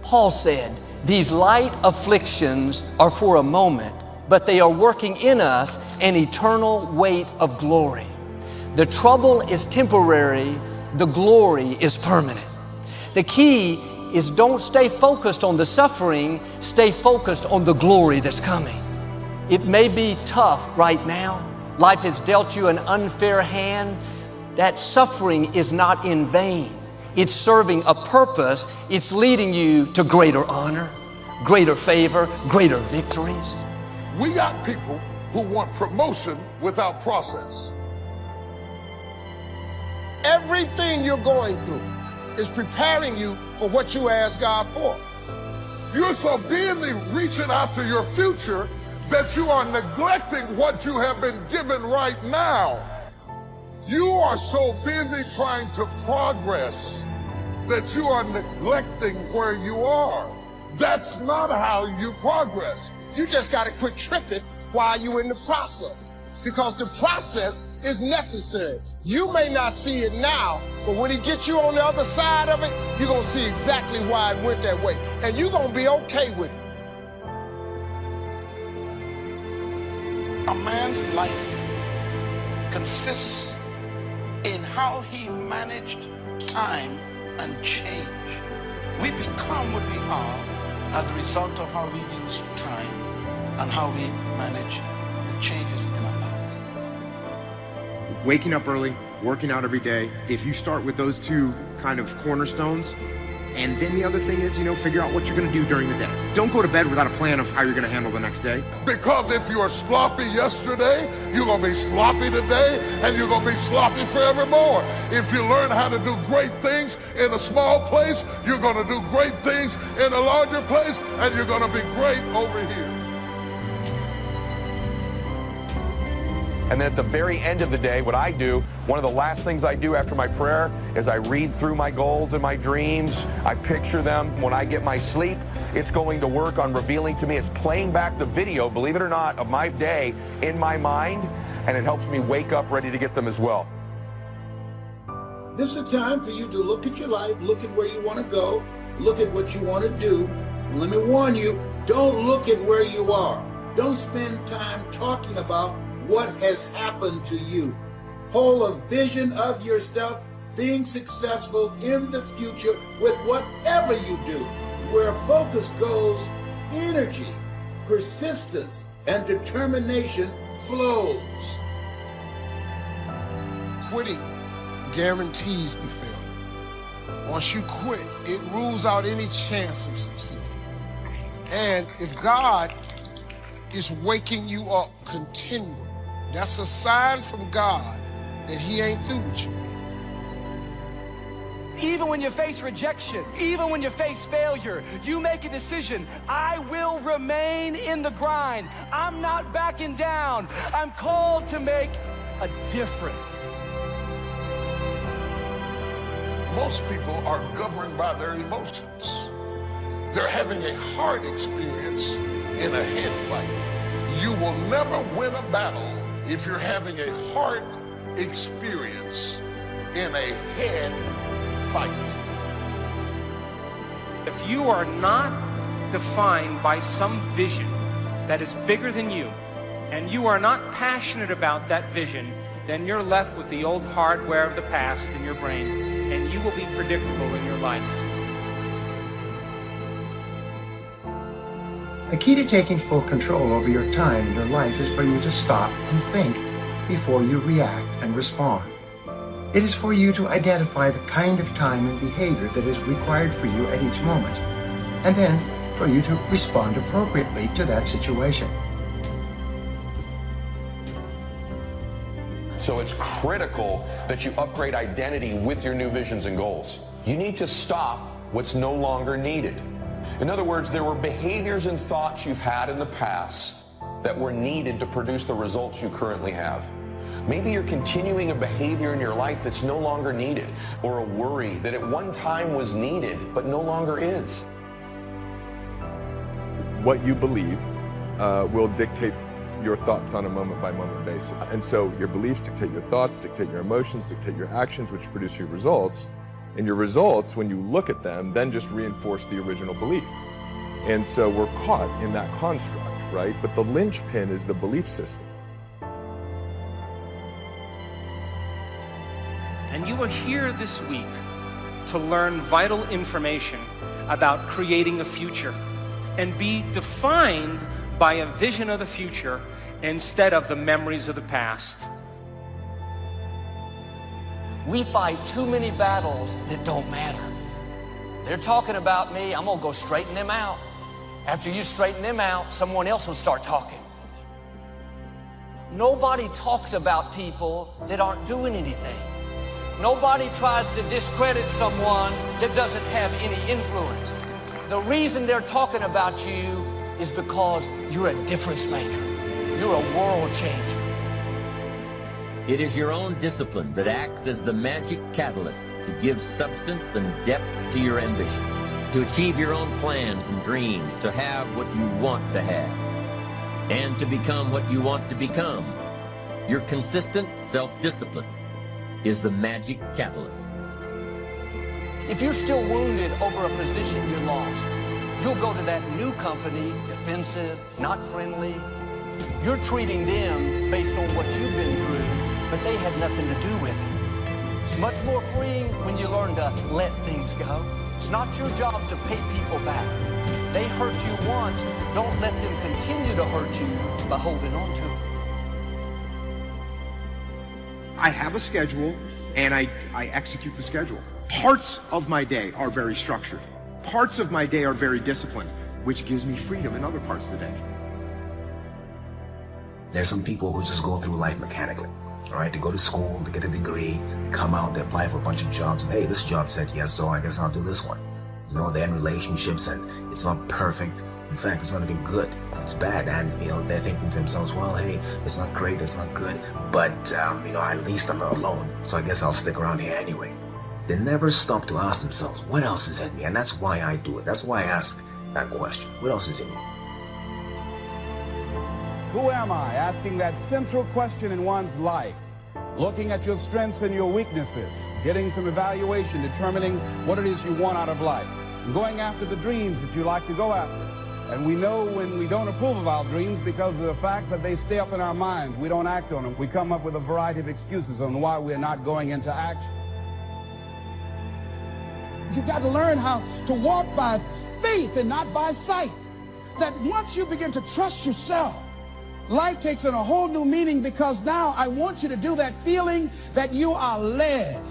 Paul said, these light afflictions are for a moment, but they are working in us an eternal weight of glory. The trouble is temporary, the glory is permanent. The key is don't stay focused on the suffering, stay focused on the glory that's coming. It may be tough right now. Life has dealt you an unfair hand. That suffering is not in vain. It's serving a purpose. It's leading you to greater honor, greater favor, greater victories. We got people who want promotion without process. Everything you're going through is preparing you for what you ask God for. You're so busy reaching after your future that you are neglecting what you have been given right now. You are so busy trying to progress that you are neglecting where you are. That's not how you progress. You just got to quit tripping while you're in the process, because the process is necessary. You may not see it now, but when he gets you on the other side of it, you're going to see exactly why it went that way, and you're going to be okay with it. A man's life consists in how he managed time and change. We become what we are as a result of how we use time and how we manage the changes in our lives. Waking up early, working out every day, if you start with those two kind of cornerstones, and then the other thing is, figure out what you're going to do during the day. Don't go to bed without a plan of how you're going to handle the next day. Because if you were sloppy yesterday, you're going to be sloppy today, and you're going to be sloppy forevermore. If you learn how to do great things in a small place, you're going to do great things in a larger place, and you're going to be great over here. And then at the very end of the day, what I do, one of the last things I do after my prayer is I read through my goals and my dreams. I picture them. When I get my sleep, it's going to work on revealing to me. It's playing back the video, believe it or not, of my day in my mind, and it helps me wake up ready to get them as well. This is a time for you to look at your life, look at where you want to go, look at what you want to do. And let me warn you, don't look at where you are. Don't spend time talking about what has happened to you. Hold a vision of yourself being successful in the future with whatever you do. Where focus goes, energy, persistence, and determination flows. Quitting guarantees the failure. Once you quit, it rules out any chance of succeeding. And if God is waking you up continually, that's a sign from God that he ain't through with you. Even when you face rejection, even when you face failure, you make a decision. I will remain in the grind. I'm not backing down. I'm called to make a difference. Most people are governed by their emotions. They're having a heart experience in a head fight. You will never win a battle if you're having a heart experience in a head fight. If you are not defined by some vision that is bigger than you, and you are not passionate about that vision, then you're left with the old hardware of the past in your brain, and you will be predictable in your life. The key to taking full control over your time and your life is for you to stop and think before you react and respond. It is for you to identify the kind of time and behavior that is required for you at each moment, and then for you to respond appropriately to that situation. So it's critical that you upgrade identity with your new visions and goals. You need to stop what's no longer needed. In other words, there were behaviors and thoughts you've had in the past that were needed to produce the results you currently have. Maybe you're continuing a behavior in your life that's no longer needed, or a worry that at one time was needed but no longer is. What you believe will dictate your thoughts on a moment-by-moment basis. And so your beliefs dictate your thoughts, dictate your emotions, dictate your actions, which produce your results. And your results, when you look at them, then just reinforce the original belief. And so we're caught in that construct, right? But the linchpin is the belief system. And you are here this week to learn vital information about creating a future and be defined by a vision of the future instead of the memories of the past. We fight too many battles that don't matter. They're talking about me, I'm gonna go straighten them out. After you straighten them out, someone else will start talking. Nobody talks about people that aren't doing anything. Nobody tries to discredit someone that doesn't have any influence. The reason they're talking about you is because you're a difference maker. You're a world changer. It is your own discipline that acts as the magic catalyst to give substance and depth to your ambition, to achieve your own plans and dreams, to have what you want to have, and to become what you want to become. Your consistent self-discipline is the magic catalyst. If you're still wounded over a position you lost, you'll go to that new company, defensive, not friendly. You're treating them based on what you've been through, but they had nothing to do with it. It's much more freeing when you learn to let things go. It's not your job to pay people back. They hurt you once, don't let them continue to hurt you by holding on to it. I have a schedule, and I execute the schedule. Parts of my day are very structured. Parts of my day are very disciplined, which gives me freedom in other parts of the day. There's some people who just go through life mechanically. All right, to go to school, to get a degree, they come out, they apply for a bunch of jobs, and hey, this job said yes, so I guess I'll do this one. You know, they're in relationships, and it's not perfect. In fact, it's not even good. It's bad, and you know, they're thinking to themselves, well, hey, it's not great, it's not good, but you know, at least I'm not alone, so I guess I'll stick around here anyway. They never stop to ask themselves, what else is in me? And that's why I do it. That's why I ask that question. What else is in me? Who am I? Asking that central question in one's life. Looking at your strengths and your weaknesses. Getting some evaluation, determining what it is you want out of life. And going after the dreams that you like to go after. And we know when we don't approve of our dreams because of the fact that they stay up in our minds. We don't act on them. We come up with a variety of excuses on why we're not going into action. You've got to learn how to walk by faith and not by sight. That once you begin to trust yourself, life takes on a whole new meaning, because now I want you to do that feeling that you are led.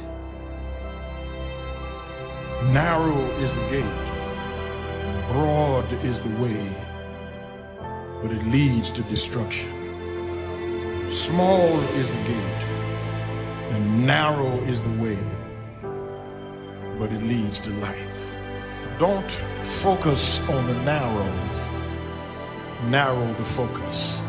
Narrow is the gate, broad is the way, but it leads to destruction. Small is the gate, and narrow is the way, but it leads to life. Don't focus on the narrow, narrow the focus.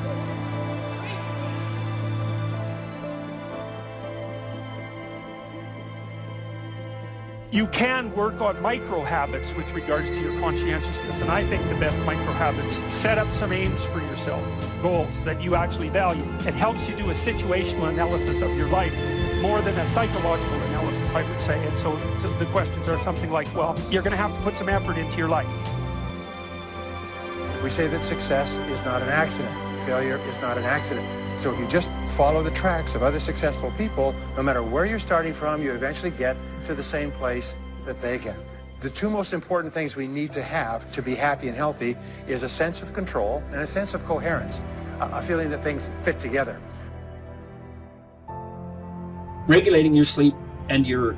You can work on micro habits with regards to your conscientiousness, and I think the best micro habits, set up some aims for yourself, goals that you actually value. It helps you do a situational analysis of your life more than a psychological analysis, I would say. And so the questions are something like, well, you're going to have to put some effort into your life. We say that success is not an accident. Failure is not an accident. So if you just follow the tracks of other successful people, no matter where you're starting from, you eventually get to the same place that they get. The two most important things we need to have to be happy and healthy is a sense of control and a sense of coherence, a feeling that things fit together. Regulating your sleep and your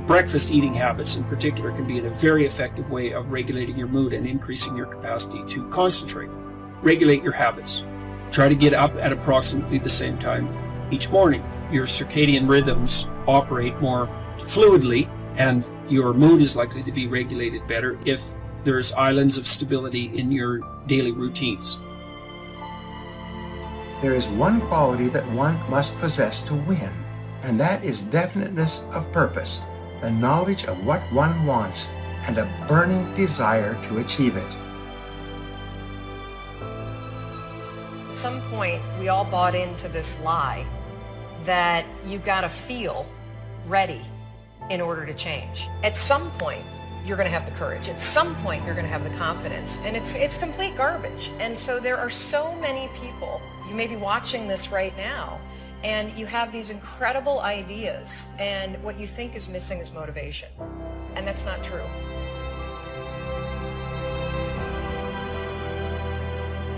breakfast eating habits in particular can be a very effective way of regulating your mood and increasing your capacity to concentrate. Regulate your habits. Try to get up at approximately the same time each morning. Your circadian rhythms operate more fluidly, and your mood is likely to be regulated better if there's islands of stability in your daily routines. There is one quality that one must possess to win, and that is definiteness of purpose, the knowledge of what one wants, and a burning desire to achieve it. At some point, we all bought into this lie that you've got to feel ready in order to change. At some point, you're going to have the courage. At some point, you're going to have the confidence. And it's complete garbage. And so there are so many people, you may be watching this right now, and you have these incredible ideas, and what you think is missing is motivation. And that's not true.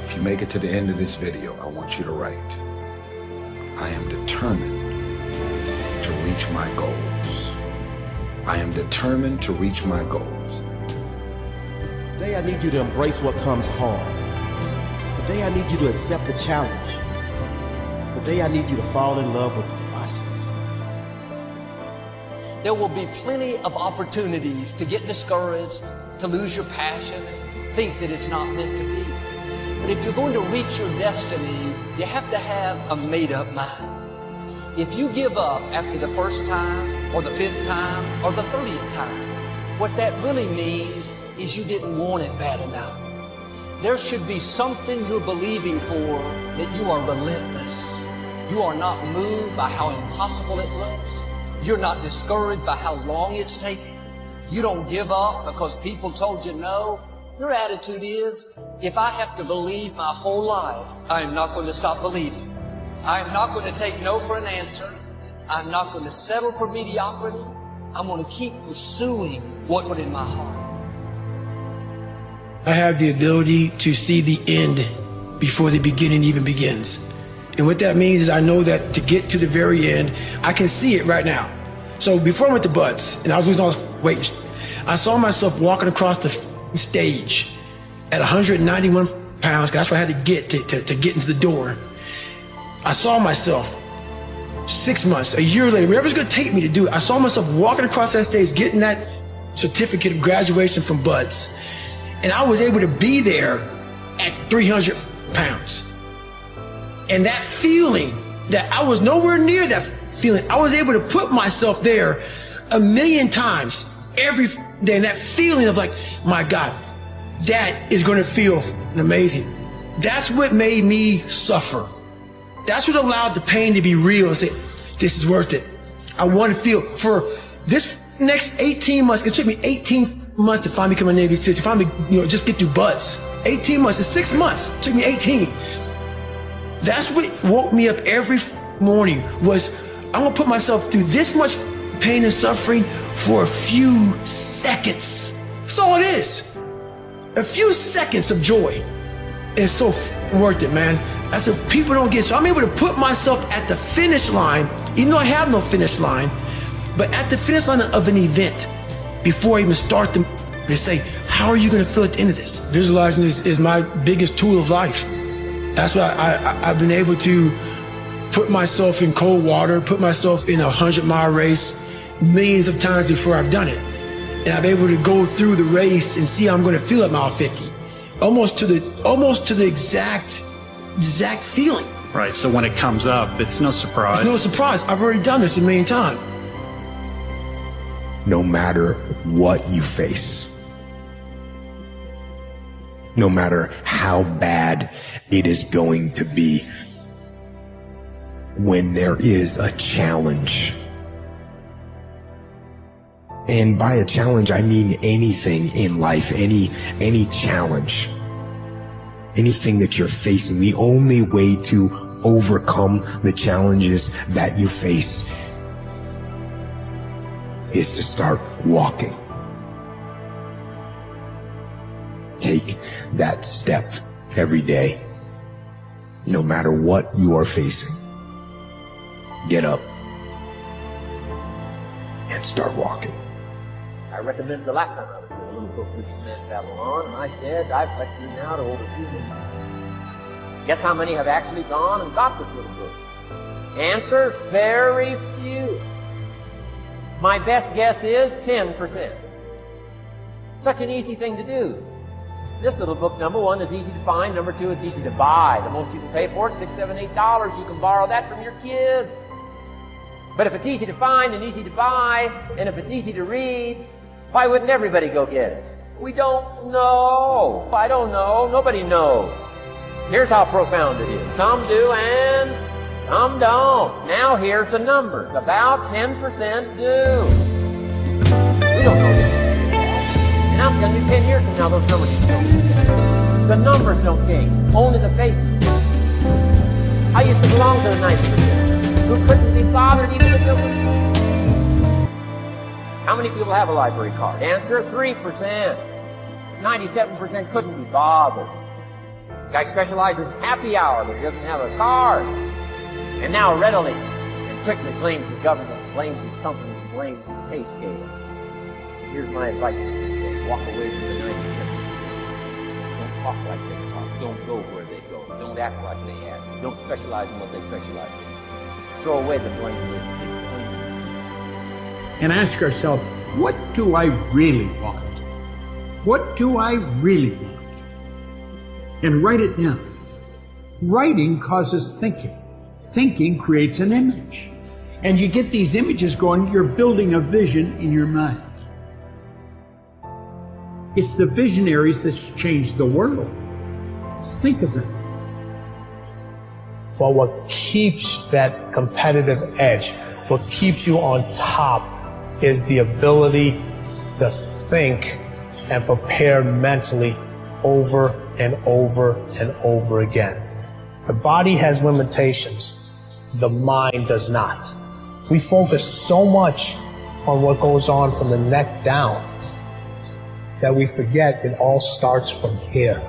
If you make it to the end of this video, I want you to write, I am determined to reach my goals. I am determined to reach my goals. Today I need you to embrace what comes hard. Today I need you to accept the challenge. Today I need you to fall in love with the process. There will be plenty of opportunities to get discouraged, to lose your passion, think that it's not meant to be. But if you're going to reach your destiny, you have to have a made-up mind. If you give up after the first time, or the 5th time, or the 30th time, what that really means is you didn't want it bad enough. There should be something you're believing for that you are relentless. You are not moved by how impossible it looks. You're not discouraged by how long it's taking. You don't give up because people told you no. Your attitude is, if I have to believe my whole life, I am not going to stop believing. I am not going to take no for an answer. I'm not going to settle for mediocrity. I'm going to keep pursuing what was in my heart. I have the ability to see the end before the beginning even begins. And what that means is I know that to get to the very end, I can see it right now. So before I went to Butts, and I was losing all this weight, I saw myself walking across the stage at 191 pounds, 'cause that's what I had to get to get into the door. I saw myself 6 months, a year later, whatever it's going to take me to do it, I saw myself walking across that stage, getting that certificate of graduation from Butts. And I was able to be there at 300 pounds. And that feeling, that I was nowhere near that feeling, I was able to put myself there 1,000,000 times every day. And that feeling of like, my God, that is going to feel amazing. That's what made me suffer. That's what allowed the pain to be real and say, this is worth it. I want to feel for this next 18 months. It took me 18 months to finally become a Navy SEAL, to finally, just get through Butts. 18 months, it's 6 months. It took me 18. That's what woke me up every morning was, I'm going to put myself through this much pain and suffering for a few seconds. That's all it is. A few seconds of joy. It's so worth it, man. That's what people don't get. So I'm able to put myself at the finish line, even though I have no finish line, but at the finish line of an event before I even start to say, how are you going to feel at the end of this? Visualizing is my biggest tool of life. That's why I've been able to put myself in cold water, put myself in a 100-mile race millions of times before I've done it. And I'm able to go through the race and see how I'm going to feel at mile 50. Almost to the exact feeling. Right, so when it comes up, it's no surprise. It's no surprise. I've already done this 1,000,000 times. No matter what you face, no matter how bad it is going to be, when there is a challenge, and by a challenge I mean anything in life, any challenge, anything that you're facing, the only way to overcome the challenges that you face is to start walking. Take that step every day, no matter what you are facing. Get up and start walking. I recommended the last time I was doing a little book, This Man Babylon, and I said, I've lectured you now to over 2 million. Guess how many have actually gone and got this little book? Answer, very few. My best guess is 10%. Such an easy thing to do. This little book, number one, is easy to find. Number two, it's easy to buy. The most you can pay for it, $6, $7, $8. You can borrow that from your kids. But if it's easy to find and easy to buy, and if it's easy to read, why wouldn't everybody go get it? We don't know. I don't know. Nobody knows. Here's how profound it is. Some do and some don't. Now here's the numbers. About 10% do. We don't know that. And I'm telling you, 10 years from now, those numbers will still change. The numbers don't change, only the faces. I used to belong to the 90% who couldn't be bothered even if it was. How many people have a library card? Answer, 3%. 97% couldn't be bothered. Guy specializes in happy hour, but he doesn't have a card. And now readily and quickly blames the government, blames his companies, blames his pay scale. Here's my advice. Walk away from the 97%. Don't talk like they talk. Don't go where they go. Don't act like they act. Don't specialize in what they specialize in. Throw away the blame list and clean. And ask ourselves, what do I really want? What do I really want? And write it down. Writing causes thinking. Thinking creates an image. And you get these images going, you're building a vision in your mind. It's the visionaries that's changed the world. Think of them. Well, what keeps that competitive edge, what keeps you on top, is the ability to think and prepare mentally over and over and over again. The body has limitations. The mind does not. We focus so much on what goes on from the neck down that we forget it all starts from here.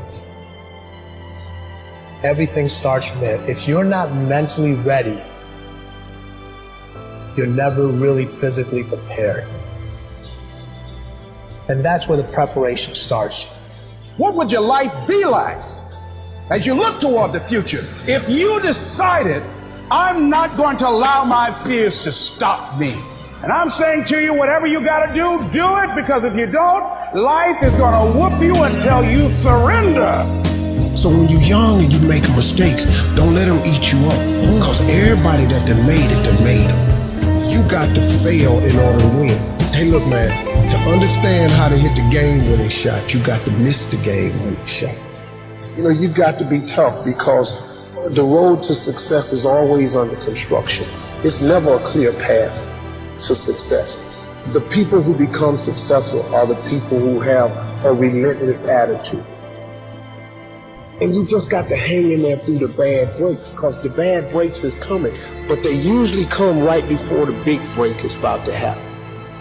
Everything starts from there. If you're not mentally ready, you're never really physically prepared. And that's where the preparation starts. What would your life be like as you look toward the future if you decided, I'm not going to allow my fears to stop me? And I'm saying to you, whatever you got to do it, because if you don't, life is going to whoop you until you surrender. So when you're young and you're making mistakes, don't let them eat you up. Because everybody that done made it. You got to fail in order to win. Hey, look, man, to understand how to hit the game-winning shot, you got to miss the game-winning shot. You know, you got to be tough because the road to success is always under construction. It's never a clear path to success. The people who become successful are the people who have a relentless attitude. And you just got to hang in there through the bad breaks, because the bad breaks is coming, but they usually come right before the big break is about to happen.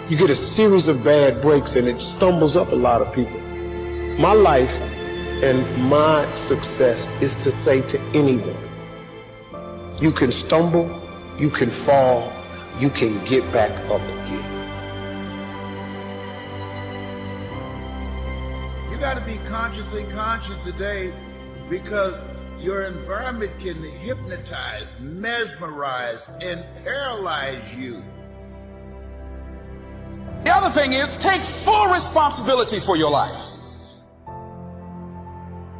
You get a series of bad breaks and it stumbles up a lot of people. My life and my success is to say to anyone, you can stumble, you can fall, you can get back up again. You got to be consciously conscious today, because your environment can hypnotize, mesmerize, and paralyze you. The other thing is, take full responsibility for your life.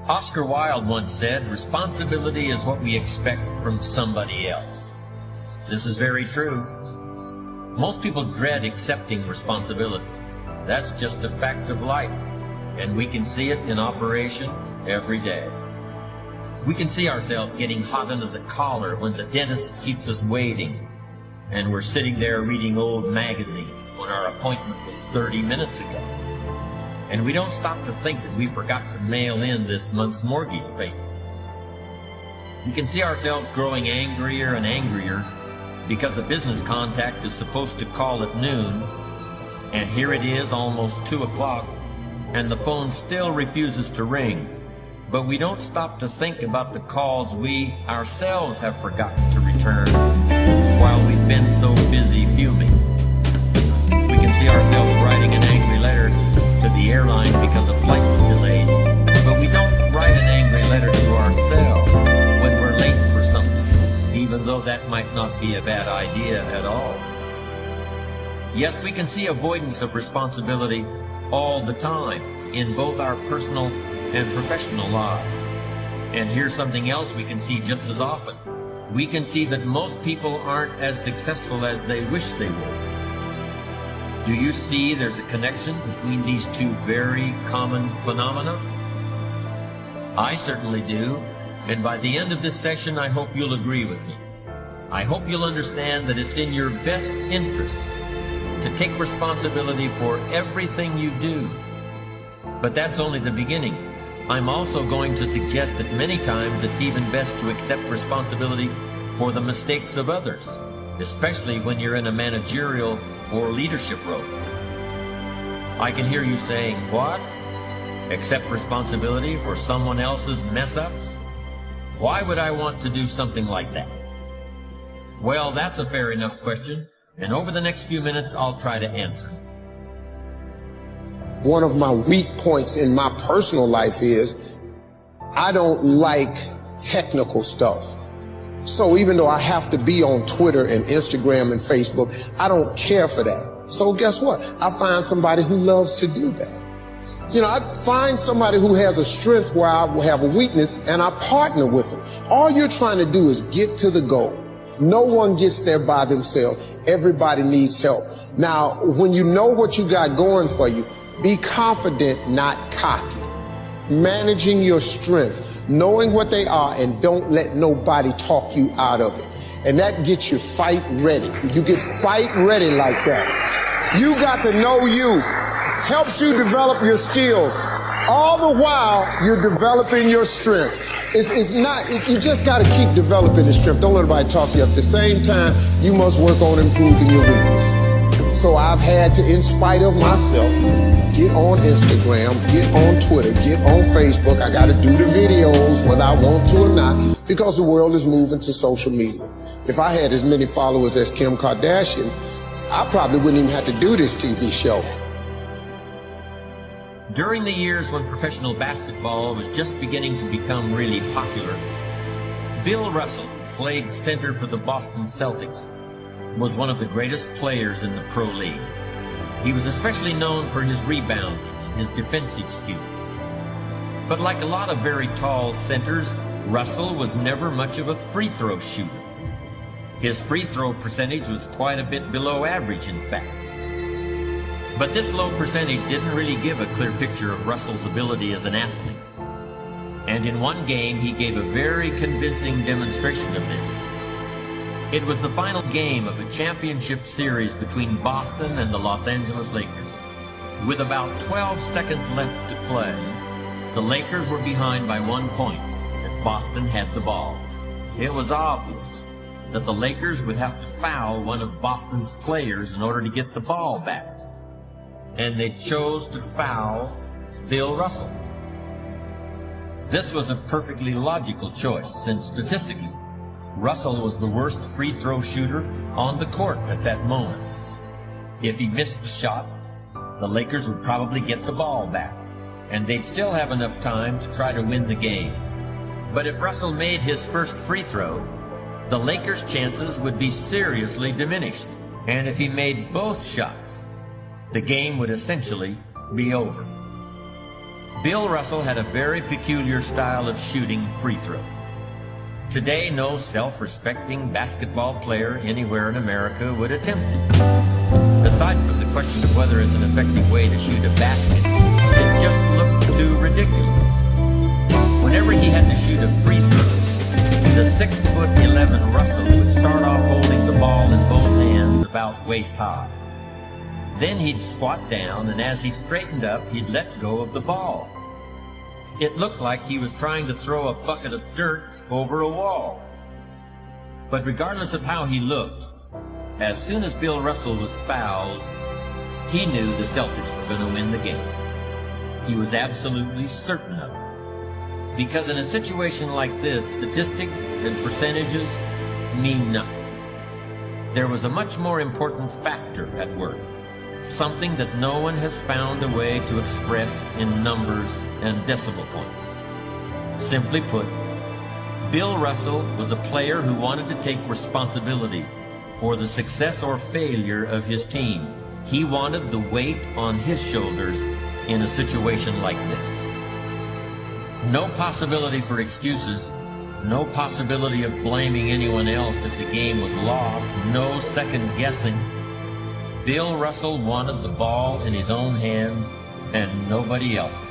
Oscar Wilde once said, responsibility is what we expect from somebody else. This is very true. Most people dread accepting responsibility. That's just a fact of life, and we can see it in operation every day. We can see ourselves getting hot under the collar when the dentist keeps us waiting, and we're sitting there reading old magazines when our appointment was 30 minutes ago. And we don't stop to think that we forgot to mail in this month's mortgage payment. We can see ourselves growing angrier and angrier because a business contact is supposed to call at noon, and here it is almost 2 o'clock, and the phone still refuses to ring. But we don't stop to think about the calls we ourselves have forgotten to return while we've been so busy fuming. We can see ourselves writing an angry letter to the airline because a flight was delayed, but we don't write an angry letter to ourselves when we're late for something, even though that might not be a bad idea at all. Yes, we can see avoidance of responsibility all the time in both our personal and professional lives. And here's something else we can see just as often. We can see that most people aren't as successful as they wish they were. Do you see there's a connection between these two very common phenomena? I certainly do, and by the end of this session, I hope you'll agree with me. I hope you'll understand that it's in your best interest to take responsibility for everything you do. But that's only the beginning. I'm also going to suggest that many times it's even best to accept responsibility for the mistakes of others, especially when you're in a managerial or leadership role. I can hear you saying, what? Accept responsibility for someone else's mess-ups? Why would I want to do something like that? Well, that's a fair enough question, and over the next few minutes, I'll try to answer. One of my weak points in my personal life is I don't like technical stuff. So even though I have to be on Twitter and Instagram and Facebook, I don't care for that. So guess what? I find somebody who loves to do that. You know, I find somebody who has a strength where I have a weakness, and I partner with them. All you're trying to do is get to the goal. No one gets there by themselves. Everybody needs help. Now, when you know what you got going for you, be confident, not cocky. Managing your strengths, knowing what they are, and don't let nobody talk you out of it. And that gets you fight ready. You get fight ready like that. You got to know you. Helps you develop your skills. All the while, you're developing your strength. You just got to keep developing the strength. Don't let anybody talk you up. At the same time, you must work on improving your weaknesses. So I've had to, in spite of myself, get on Instagram, get on Twitter, get on Facebook. I got to do the videos whether I want to or not, because the world is moving to social media. If I had as many followers as Kim Kardashian, I probably wouldn't even have to do this TV show. During the years when professional basketball was just beginning to become really popular, Bill Russell, who played center for the Boston Celtics, was one of the greatest players in the pro league. He was especially known for his rebounding and his defensive skills. But like a lot of very tall centers, Russell was never much of a free throw shooter. His free throw percentage was quite a bit below average, in fact. But this low percentage didn't really give a clear picture of Russell's ability as an athlete. And in one game, he gave a very convincing demonstration of this. It was the final game of a championship series between Boston and the Los Angeles Lakers. With about 12 seconds left to play, the Lakers were behind by 1 point, and Boston had the ball. It was obvious that the Lakers would have to foul one of Boston's players in order to get the ball back. And they chose to foul Bill Russell. This was a perfectly logical choice, since statistically, Russell was the worst free throw shooter on the court at that moment. If he missed the shot, the Lakers would probably get the ball back, and they'd still have enough time to try to win the game. But if Russell made his first free throw, the Lakers' chances would be seriously diminished. And if he made both shots, the game would essentially be over. Bill Russell had a very peculiar style of shooting free throws. Today, no self-respecting basketball player anywhere in America would attempt it. Aside from the question of whether it's an effective way to shoot a basket, it just looked too ridiculous. Whenever he had to shoot a free throw, the 6'11" Russell would start off holding the ball in both hands about waist high. Then he'd squat down, and as he straightened up, he'd let go of the ball. It looked like he was trying to throw a bucket of dirt over a wall. But regardless of how he looked, as soon as Bill Russell was fouled, he knew the Celtics were going to win the game. He was absolutely certain of it. Because in a situation like this, statistics and percentages mean nothing. There was a much more important factor at work, something that no one has found a way to express in numbers and decimal points. Simply put, Bill Russell was a player who wanted to take responsibility for the success or failure of his team. He wanted the weight on his shoulders in a situation like this. No possibility for excuses, no possibility of blaming anyone else if the game was lost, no second guessing. Bill Russell wanted the ball in his own hands and nobody else's.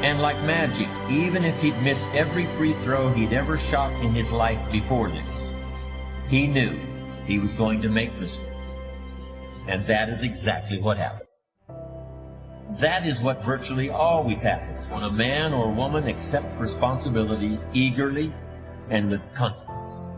And like magic, even if he'd missed every free throw he'd ever shot in his life before this, he knew he was going to make this one. And that is exactly what happened. That is what virtually always happens when a man or woman accepts responsibility eagerly and with confidence.